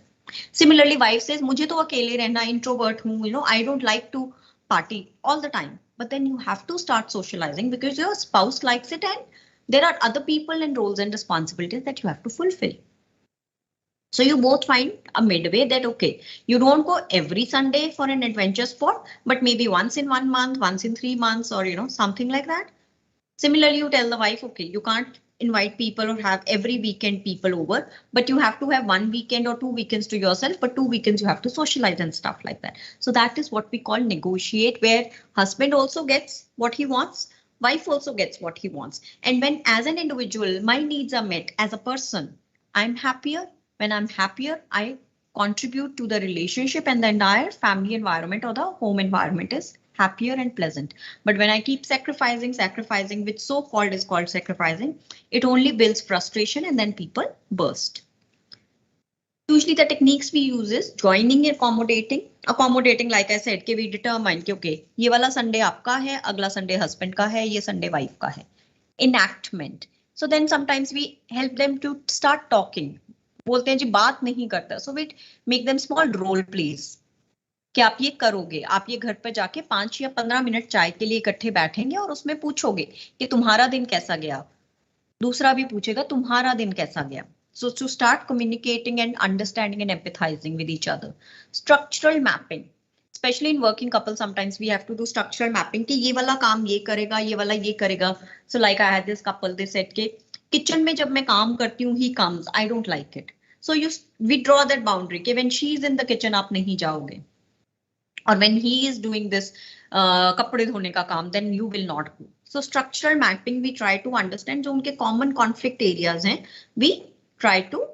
Similarly, wife says, मुझे तो अकेले रहना, introvert हूँ, I don't like to party all the time. But then you have to start socializing because your spouse likes it, and there are other people and roles and responsibilities that you have to fulfill. So you both find a midway that, okay, you don't go every Sunday for an adventure sport, but maybe once in 1 month, once in 3 months, or, something like that. Similarly, you tell the wife, okay, you can't invite people or have every weekend people over, but you have to have 1 weekend or 2 weekends to yourself, but 2 weekends you have to socialize and stuff like that. So that is what we call negotiate, where husband also gets what he wants, wife also gets what he wants. And when as an individual, my needs are met as a person, I'm happier. When I'm happier, I contribute to the relationship, and the entire family environment or the home environment is happier and pleasant. But when I keep sacrificing, which so-called is called sacrificing, it only builds frustration, and then people burst. Usually the techniques we use is joining and accommodating. Accommodating, like I said, कि we determine कि okay, ये वाला Sunday आपका है, अगला Sunday husband का है, ये Sunday wife का है. Enactment. So then sometimes we help them to start talking. बोलते हैं जी बात नहीं करता. So we make them small role plays. कि आप ये करोगे, आप ये घर पर जाके 5 या 15 मिनट चाय के लिए इकट्ठे बैठेंगे और उसमें पूछोगे कि तुम्हारा दिन कैसा गया. दूसरा भी पूछेगा तुम्हारा दिन कैसा गया. So to start communicating and understanding and empathizing with each other. Structural mapping. Especially in working couples, sometimes we have to do structural mapping कि ये वाला काम ये करेगा, ये वाला ये करेगा. So like I had this couple, they said कि kitchen में जब मैं काम करती हूँ, he comes, I don't like it. So we draw that boundary कि when she is in the kitchen आप नहीं जाओगे. Or when he is doing this कपड़े धोने का काम, then you will not go. So structural mapping, we try to understand जो उनके common conflict areas हैं, we try to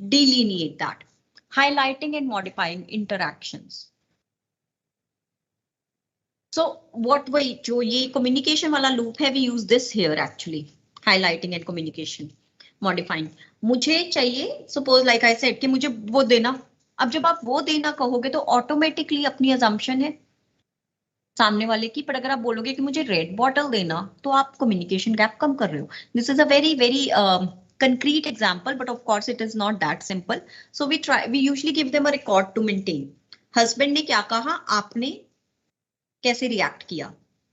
delineate that. Highlighting and modifying interactions. So what we जो ये communication वाला loop है, we use this here actually, highlighting and communication, modifying. मुझे चाहिए, suppose like I said कि मुझे वो देना. अब जब आप वो देना कहोगे तो automatically अपनी assumption है सामने वाले की, पर अगर आप बोलोगे कि मुझे रेड बॉटल देना तो आप कम्युनिकेशन गैप कम कर रहे हो. This is a very very concrete example, but of course it is not that simple. So we usually give them a record to maintain. Husband ने क्या कहा, आपने कैसे रिएक्ट किया,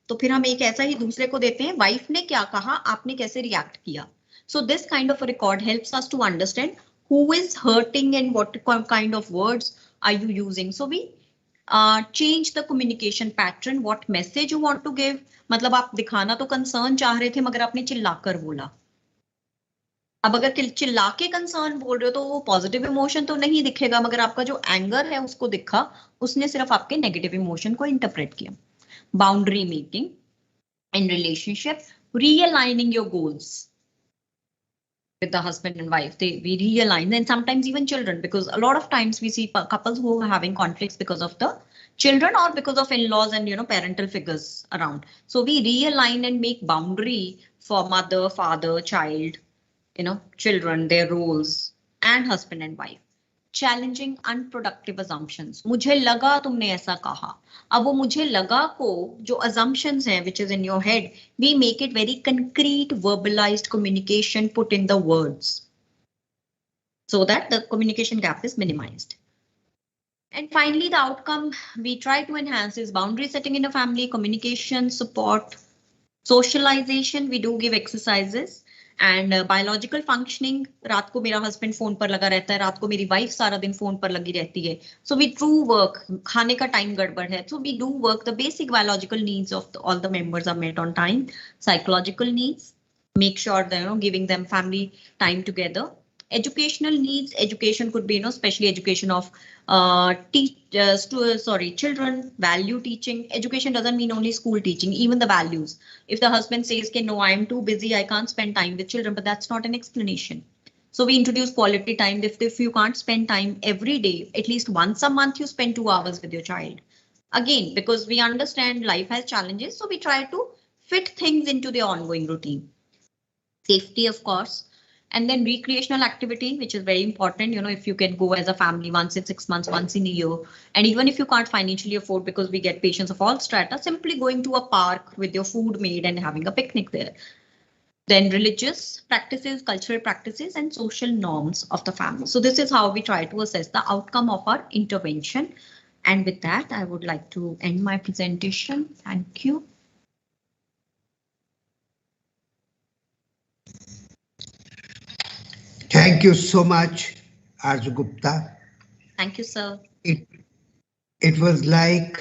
तो फिर हम एक ऐसा ही दूसरे को देते हैं, वाइफ ने क्या कहा, आपने कैसे रिएक्ट किया. So this kind of a record helps us to understand who is hurting and what kind of words are you using. So we change the communication pattern, what message you want to give. मतलब आप दिखाना तो concern चाह रहे थे मगर आपने चिल्लाकर बोला. अब अगर चिल्ला के कंसर्न बोल रहे हो तो वो पॉजिटिव इमोशन तो नहीं दिखेगा, मगर आपका जो एंगर है उसको दिखा, उसने सिर्फ आपके नेगेटिव इमोशन को इंटरप्रेट किया. Boundary making in relationship, realigning your goals with the husband and wife. We realign, and sometimes even children, because a lot of times we see couples who are having conflicts because of the children or because of in-laws and parental figures around. So we realign and make boundary for mother, father, child, children, their roles, and husband and wife. Challenging unproductive assumptions. मुझे लगा तुमने ऐसा कहा. अब वो मुझे लगा को जो assumptions हैं, which is in your head, we make it very concrete, verbalized communication, put in the words, so that the communication gap is minimized. And finally, the outcome we try to enhance is boundary setting in a family, communication, support, socialization. We do give exercises. And biological functioning, रात को मेरा husband phone पर लगा रहता है, रात को मेरी वाइफ सारा दिन फोन पर लगी रहती है. सो वी ट्रू वर्क, खाने का टाइम गड़बड़ है, so we do work. The basic biological needs of all the members are met on time. Psychological needs, make sure that giving them family time together. Educational needs, education could be especially education of children, value teaching. Education doesn't mean only school teaching, even the values. If the husband says okay, no, I am too busy, I can't spend time with children, but that's not an explanation. So we introduce quality time. If you can't spend time every day, at least once a month you spend 2 hours with your child. Again, because we understand life has challenges, so we try to fit things into the ongoing routine. Safety, of course. And then recreational activity, which is very important. If you can go as a family once in 6 months, once in a year, and even if you can't financially afford, because we get patients of all strata, simply going to a park with your food made and having a picnic there. Then religious practices, cultural practices, and social norms of the family. So this is how we try to assess the outcome of our intervention. And with that, I would like to end my presentation. Thank you. Thank you so much, Aarzu Gupta. Thank you, sir. It was like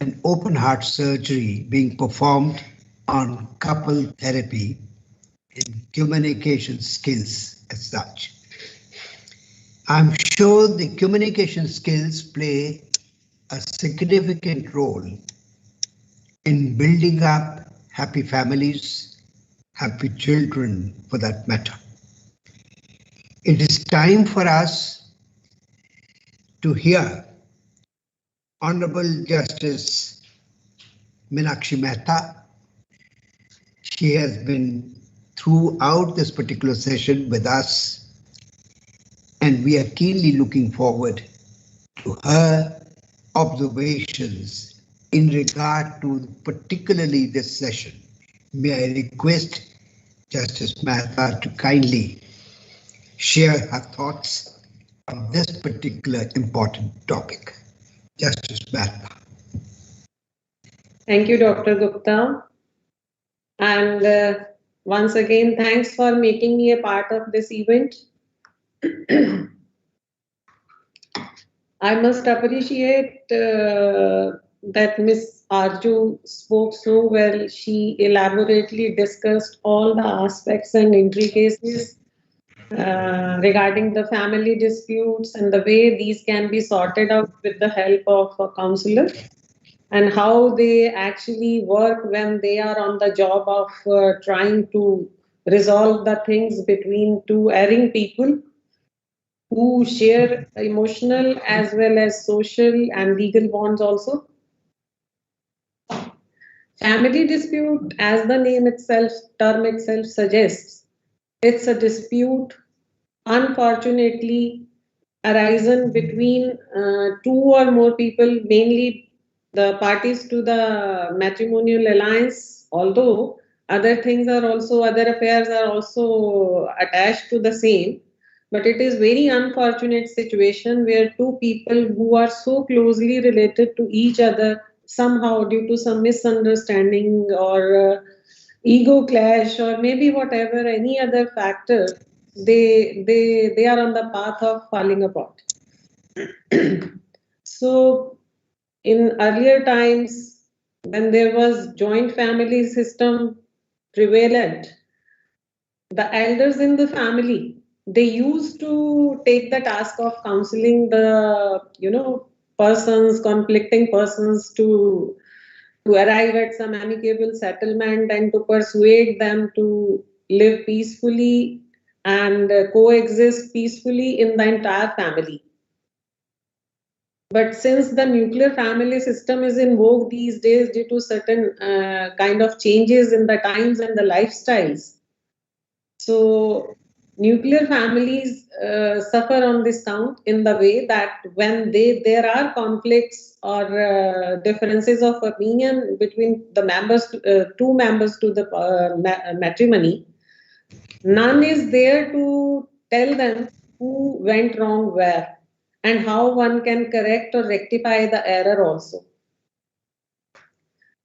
an open heart surgery being performed on couple therapy in communication skills as such. I'm sure the communication skills play a significant role in building up happy families, happy children for that matter. It is time for us to hear Honorable Justice Meenakshi Mehta. She has been throughout this particular session with us, and we are keenly looking forward to her observations in regard to particularly this session. May I request Justice Mehta to kindly share her thoughts on this particular important topic. Justice Mehta. Thank you, Dr. Gupta. And once again, thanks for making me a part of this event. I must appreciate that Ms. Aarzu spoke so well. She elaborately discussed all the aspects and intricacies regarding the family disputes and the way these can be sorted out with the help of a counselor, and how they actually work when they are on the job of trying to resolve the things between two erring people who share emotional as well as social and legal bonds also. Family dispute, as the term itself suggests, it's a dispute unfortunately arisen between two or more people, mainly the parties to the matrimonial alliance, although other affairs are also attached to the same. But it is very unfortunate situation where two people who are so closely related to each other, somehow due to some misunderstanding or ego clash or maybe whatever any other factor, they are on the path of falling apart. So in earlier times, when there was joint family system prevalent, the elders in the family, they used to take the task of counseling the conflicting persons to arrive at some amicable settlement and to persuade them to live peacefully and coexist peacefully in the entire family. But since the nuclear family system is in vogue these days due to certain kind of changes in the times and the lifestyles, so nuclear families suffer on this count in the way that when there are conflicts or differences of opinion between the two members to the matrimony, none is there to tell them who went wrong where and how one can correct or rectify the error also.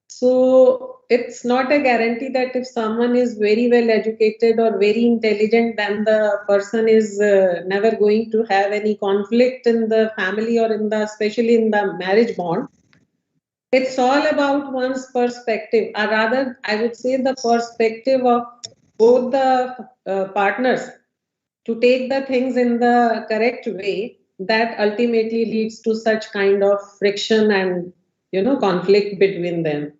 So it's not a guarantee that if someone is very well educated or very intelligent, then the person is never going to have any conflict in the family or especially in the marriage bond. It's all about one's perspective, or rather, I would say the perspective of both the partners to take the things in the correct way that ultimately leads to such kind of friction and conflict between them.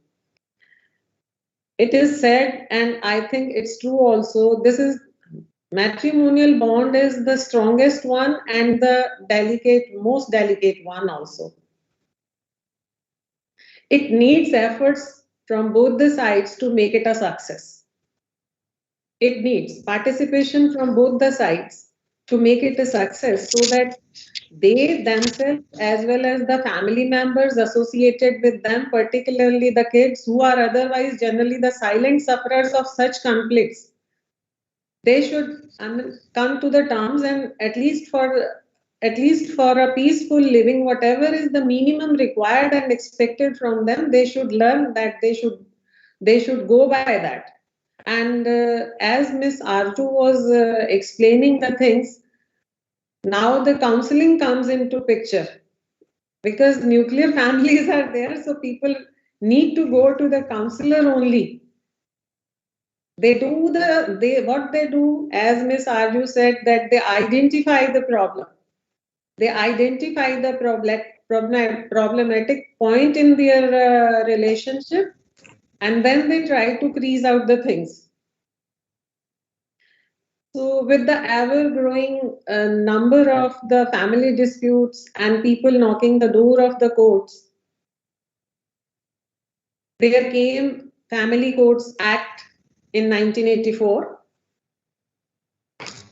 It is said, and I think it's true also, this is matrimonial bond is the strongest one and the most delicate one also. It needs efforts from both the sides to make it a success. It needs participation from both the sides to make it a success so that they themselves as well as the family members associated with them, particularly the kids who are otherwise generally the silent sufferers of such conflicts, they should come to the terms and at least for a peaceful living, whatever is the minimum required and expected from them, they should learn that they should go by that. And as Miss Aarzu was explaining the things, now the counseling comes into picture because nuclear families are there, so people need to go to the counselor only. What they do, as Miss Aarzu said, that they identify the problem. They identify the problematic point in their relationship, and then they try to crease out the things. So with the ever-growing number of the family disputes and people knocking the door of the courts, there came Family Courts Act in 1984.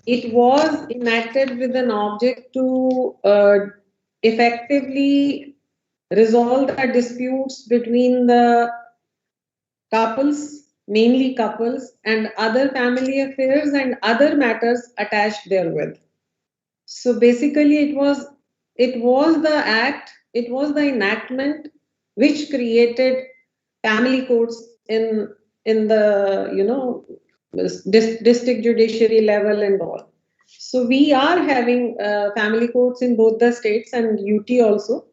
It was enacted with an object to effectively resolve the disputes between the couples, mainly couples, and other family affairs and other matters attached therewith. So basically it was the act, it was the enactment which created family courts in the district judiciary level and all. So we are having family courts in both the states and UT also.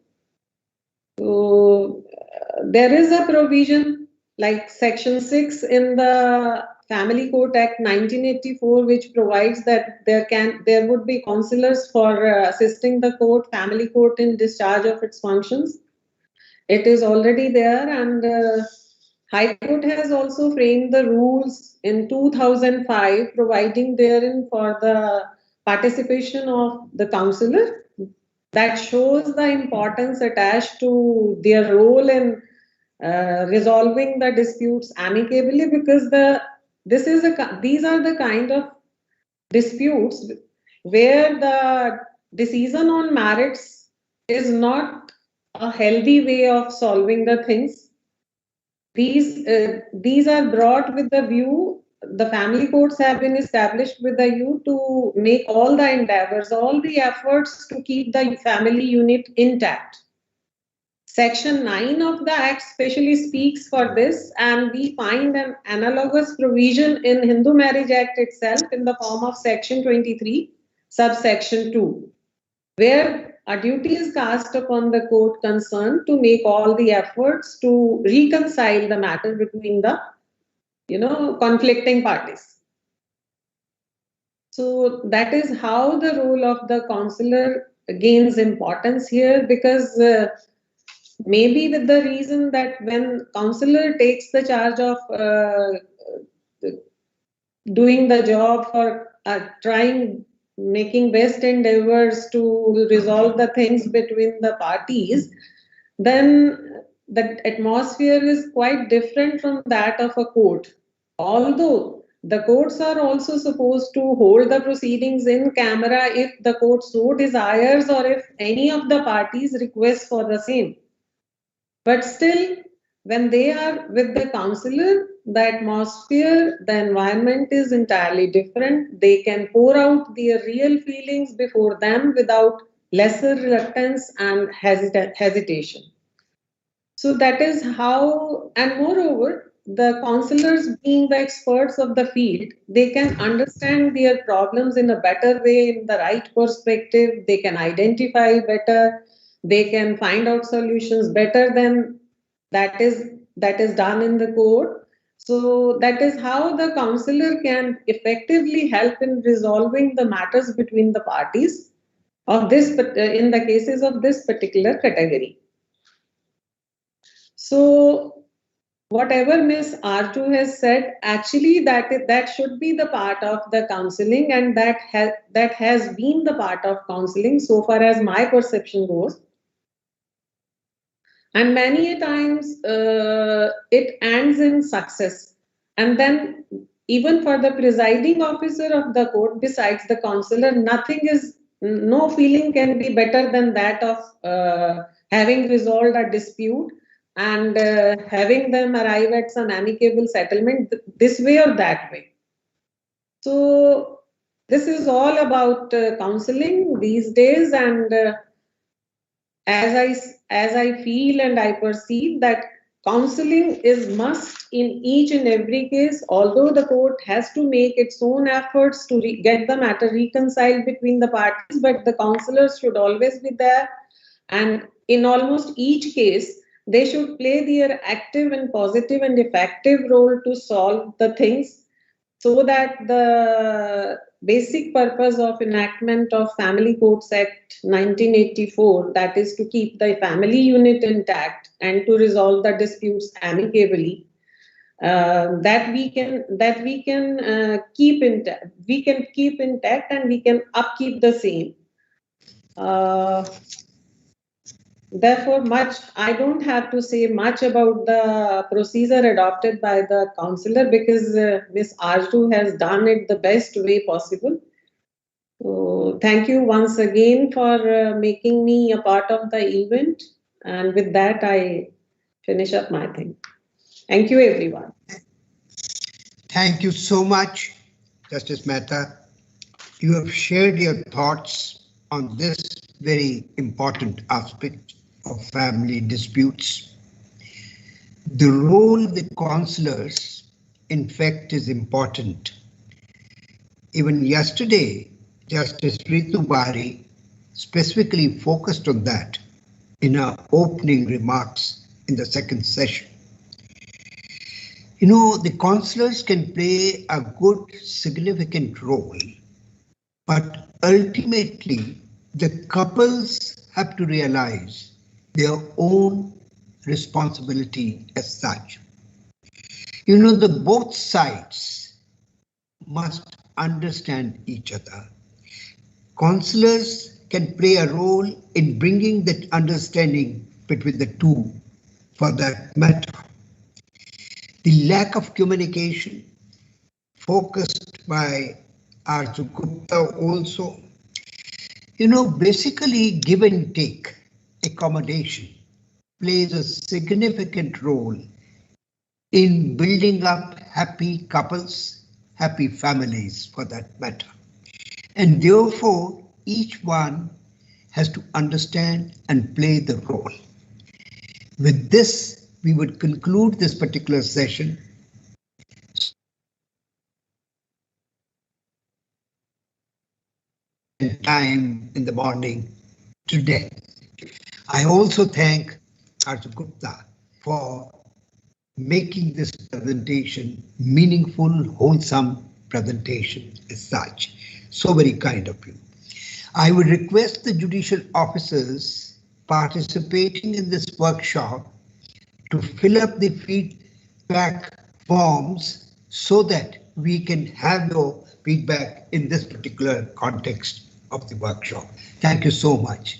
So there is a provision like Section 6 in the Family Court Act 1984, which provides that there would be counselors for assisting the family court in discharge of its functions. It is already there, and High Court has also framed the rules in 2005, providing therein for the participation of the counselor. That shows the importance attached to their role in resolving the disputes amicably, because these are the kind of disputes where the decision on merits is not a healthy way of solving the things. These are brought with the view, the family courts have been established with the view to make all the endeavors, all the efforts to keep the family unit intact. Section 9 of the Act specially speaks for this, and we find an analogous provision in Hindu Marriage Act itself in the form of Section 23, subsection 2, where a duty is cast upon the court concerned to make all the efforts to reconcile the matter between the conflicting parties. So that is how the role of the counselor gains importance here, because maybe with the reason that when counselor takes the charge of doing the job or making best endeavors to resolve the things between the parties, then the atmosphere is quite different from that of a court. Although the courts are also supposed to hold the proceedings in camera if the court so desires or if any of the parties request for the same. But still, when they are with the counselor, the atmosphere, the environment is entirely different. They can pour out their real feelings before them without lesser reluctance and hesitation. So that is how, and moreover, the counselors being the experts of the field, they can understand their problems in a better way, in the right perspective. They can identify better. They can find out solutions better than that is done in the court. So that is how the counselor can effectively help in resolving the matters between the parties of this, in the cases of this particular category. So whatever Ms. Aarzu has said, actually that should be the part of the counseling, and that has been the part of counseling so far as my perception goes. And many a times it ends in success. And then even for the presiding officer of the court, besides the counselor, no feeling can be better than that of having resolved a dispute and having them arrive at some amicable settlement this way or that way. So this is all about counseling these days, and as I feel and I perceive that counseling is must in each and every case, although the court has to make its own efforts to get the matter reconciled between the parties, but the counselors should always be there, and in almost each case they should play their active and positive and effective role to solve the things, so that the basic purpose of enactment of Family Courts Act 1984, that is to keep the family unit intact and to resolve the disputes amicably, that we can keep intact and we can upkeep the same. Therefore, I don't have to say much about the procedure adopted by the counselor, because Ms. Aarzu has done it the best way possible. So thank you once again for making me a part of the event. And with that, I finish up my thing. Thank you, everyone. Thank you so much, Justice Mehta. You have shared your thoughts on this very important aspect of family disputes. The role of the counselors, in fact, is important. Even yesterday, Justice Ritu Bari specifically focused on that in her opening remarks in the second session. You know, the counselors can play a good, significant role, but ultimately the couples have to realize their own responsibility as such. You know, the both sides must understand each other. Counselors can play a role in bringing that understanding between the two for that matter. The lack of communication focused by Aarzu Gupta also, basically give and take, accommodation plays a significant role in building up happy couples, happy families for that matter. And therefore, each one has to understand and play the role. With this, we would conclude this particular session. Time in the morning today. I also thank Aarzu Gupta for making this presentation meaningful, wholesome presentation as such. So very kind of you. I would request the judicial officers participating in this workshop to fill up the feedback forms so that we can have your feedback in this particular context of the workshop. Thank you so much.